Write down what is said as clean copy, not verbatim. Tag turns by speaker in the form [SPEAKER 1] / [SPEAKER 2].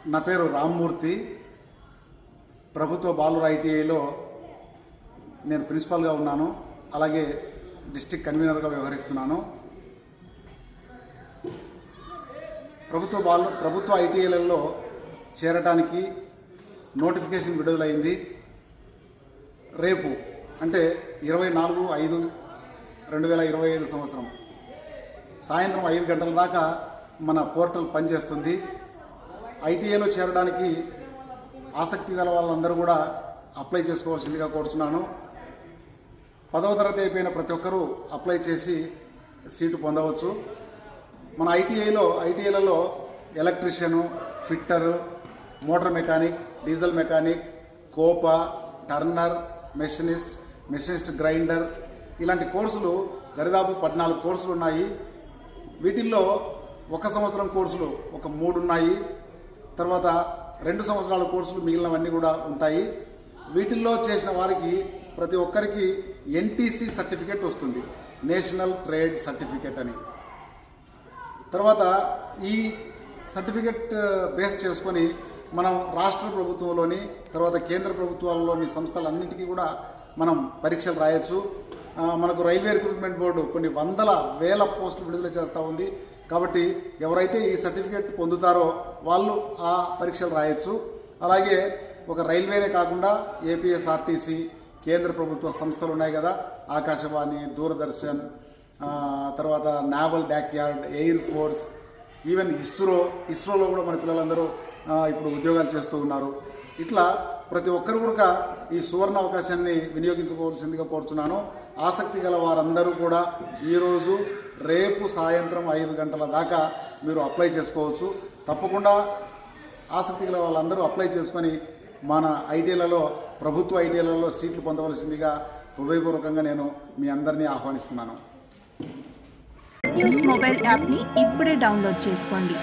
[SPEAKER 1] నా పేరు రామ్మూర్తి. ప్రభుత్వ బాలుర ఐటీఐలో నేను ప్రిన్సిపాల్గా ఉన్నాను. అలాగే డిస్ట్రిక్ట్ కన్వీనర్గా వ్యవహరిస్తున్నాను. ప్రభుత్వ ఐటీఐలలో చేరటానికి నోటిఫికేషన్ విడుదలైంది. రేపు అంటే 24/5/2025 సంవత్సరం సాయంత్రం 5 గంటల దాకా మన పోర్టల్ పనిచేస్తుంది. ఐటీఐలో చేరడానికి ఆసక్తి గల వాళ్ళందరూ కూడా అప్లై చేసుకోవాల్సిందిగా కోరుతున్నాను. 10వ తరగతి అయిపోయిన ప్రతి ఒక్కరూ అప్లై చేసి సీటు పొందవచ్చు. మన ఐటీఐలలో electrician, fitter, motor mechanic, diesel mechanic, COPA, turner, machinist grinder ఇలాంటి కోర్సులు దరిదాపు 14 కోర్సులు ఉన్నాయి. వీటిల్లో 1 సంవత్సరం కోర్సులు ఒక 3 ఉన్నాయి. తర్వాత 2 సంవత్సరాల కోర్సులు మిగిలినవన్నీ కూడా ఉంటాయి. వీటిల్లో చేసిన వారికి ప్రతి ఒక్కరికి ఎన్టీసీ సర్టిఫికేట్ వస్తుంది, నేషనల్ ట్రేడ్ సర్టిఫికేట్ అని. తర్వాత ఈ సర్టిఫికేట్ బేస్ చేసుకొని మనం రాష్ట్ర ప్రభుత్వంలోని తర్వాత కేంద్ర ప్రభుత్వాలలోని సంస్థలన్నింటికీ కూడా మనం పరీక్షలు రాయొచ్చు. మనకు రైల్వే రిక్రూట్మెంట్ బోర్డు కొన్ని వేల పోస్టులు విడుదల చేస్తూ ఉంది. కాబట్టి ఎవరైతే ఈ సర్టిఫికేట్ పొందుతారో వాళ్ళు ఆ పరీక్షలు రాయొచ్చు. అలాగే ఒక రైల్వేనే కాకుండా ఏపీఎస్ఆర్టీసీ, కేంద్ర ప్రభుత్వ సంస్థలు ఉన్నాయి కదా, ఆకాశవాణి, దూరదర్శన్, తర్వాత naval dockyard, air force, even ఇస్రోలో కూడా మన పిల్లలందరూ ఇప్పుడు ఉద్యోగాలు చేస్తూ ఉన్నారు. ఇట్లా ప్రతి ఒక్కరు కూడా ఈ సువర్ణ అవకాశాన్ని వినియోగించుకోవాల్సిందిగా కోరుతున్నాను. ఆసక్తి గల వారందరూ కూడా ఈరోజు రేపు సాయంత్రం 5 గంటల దాకా మీరు అప్లై చేసుకోవచ్చు. తప్పకుండా ఆసక్తి గల వాళ్ళందరూ అప్లై చేసుకొని మన ఐటీఐలలో, ప్రభుత్వ ఐటీఐలలో సీట్లు పొందవలసిందిగా హృదయపూర్వకంగా నేను మీ అందరినీ ఆహ్వానిస్తున్నాను.
[SPEAKER 2] న్యూస్ మొబైల్ యాప్ని ఇప్పుడే డౌన్లోడ్ చేసుకోండి.